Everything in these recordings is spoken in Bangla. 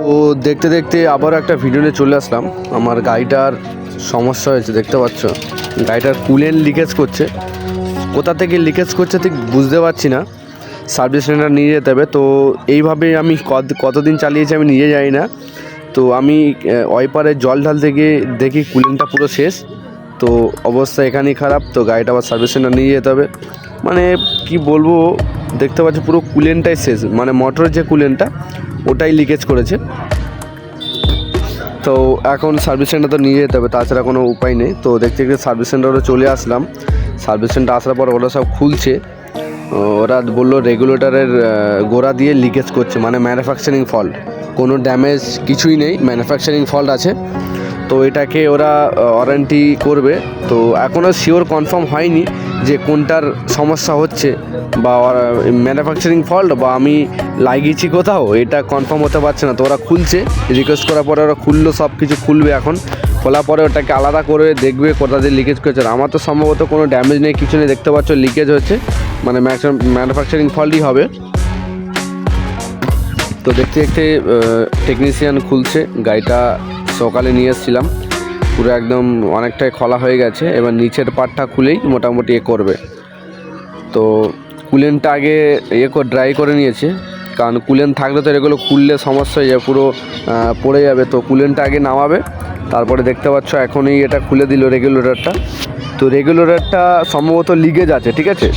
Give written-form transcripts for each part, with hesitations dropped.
তো দেখতে দেখতে আবারও একটা ভিডিও নিয়ে চলে আসলাম। আমার গাড়িটার সমস্যা হয়েছে, দেখতে পাচ্ছ গাড়িটার কুলেন্ট লিকেজ করছে। কোথা থেকে লিকেজ করছে ঠিক বুঝতে পারছি না, সার্ভিস সেন্টার নিয়ে যেতে হবে। তো এইভাবে আমি কতদিন চালিয়েছি আমি নিজে জানি না। তো আমি ওয়াইপারে জল ঢালতে গিয়ে দেখি কুলেন্টটা পুরো শেষ। তো অবস্থা এখানেই খারাপ, তো গাড়িটা আবার সার্ভিস সেন্টার নিয়ে যেতে হবে। মানে কি বলবো, দেখতে পাচ্ছি পুরো কুলেন্টটাই শেষ, মানে মোটরের যে কুলেন্টটা ওটাই লিকেজ করেছে। তো এখন সার্ভিস সেন্টার তো নিয়ে যেতে হবে, তাছাড়া কোনো উপায় নেই। তো দেখতে দেখতে সার্ভিস সেন্টারে চলে আসলাম। সার্ভিস সেন্টার আসার পর ওরা সব খুলছে। ওরা বললো রেগুলেটরের গোড়া দিয়ে লিকেজ করছে, মানে ম্যানুফ্যাকচারিং ফল্ট, কোনো ড্যামেজ কিছুই নেই, ম্যানুফ্যাকচারিং ফল্ট আছে। তো এটাকে ওরা ওয়ারেন্টি করবে। তো এখনও শিওর কনফার্ম হয়নি যে কোনটার সমস্যা হচ্ছে, বা ম্যানুফ্যাকচারিং ফল্ট বা আমি লাগিয়েছি কোথাও, এটা কনফার্ম হতে পারছে না। তো ওরা খুলছে, রিকোয়েস্ট করার পরে ওরা খুললো, সব কিছু খুলবে। এখন খোলার পরে ওটাকে আলাদা করে দেখবে কোথা দিয়ে লিকেজ করেছে। আমার তো সম্ভবত কোনো ড্যামেজ নেই, কিছু নেই, দেখতে পাচ্ছ লিকেজ হচ্ছে, মানে ম্যানুফ্যাকচারিং ফল্টই হবে। তো দেখতে দেখতে টেকনিশিয়ান খুলছে। গাড়িটা সকালে নিয়ে এসেছিলাম, পুরো একদম অনেকটাই খোলা হয়ে গেছে। এবার নিচের পার্টটা খুলেই মোটামুটি করবে। তো কুলেন্টটা আগে ড্রাই করে নিয়েছে, কারণ কুলেন্ট থাকলে তো এগুলো খুললে সমস্যা হয়ে যাবে, পুরো পড়ে যাবে। তো কুলেন্টটা আগে নামাবে, তারপরে দেখতে পাচ্ছ এখনই এটা খুলে দিল রেগুলেটরটা। তো রেগুলেটরটা সম্ভবত লিকেজ আছে, ঠিক আছে।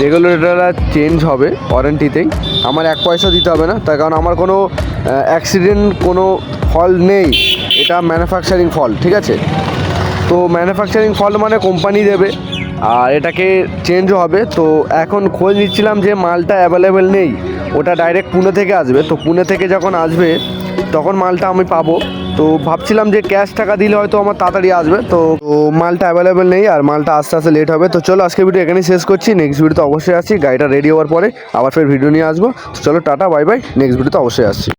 রেগুলেটরটা চেঞ্জ হবে ওয়ারেন্টিতেই, আমার 1 পয়সা দিতে হবে না, তার কারণ আমার কোনো অ্যাক্সিডেন্ট, কোনো ফল্ট নেই। এটা ম্যানুফ্যাকচারিং ফল্ট, ঠিক আছে। তো ম্যানুফ্যাকচারিং ফল্ট মানে কোম্পানি দেবে, আর এটাকে চেঞ্জও হবে। তো এখন খোঁজ নিচ্ছিলাম যে মালটা অ্যাভেলেবেল নেই, ওটা ডাইরেক্ট পুনে থেকে আসবে। তো পুনে থেকে যখন আসবে তখন মালটা আমি পাবো। তো ভাবছিলাম যে ক্যাশ টাকা দিলে হয়তো আমার তাড়াতাড়ি আসবে। তো মালটা অ্যাভেলেবেল নেই, আর মালটা আস্তে আস্তে লেট হবে। তো চলো আজকে ভিডিও এখানেই শেষ করছি। নেক্সট ভিডিওতে অবশ্যই আসছি, গাড়িটা রেডি হওয়ার পরে আবার ফের ভিডিও নিয়ে আসবো। তো চলো টাটা, বাই বাই, নেক্সট ভিডিওতে অবশ্যই আসছি।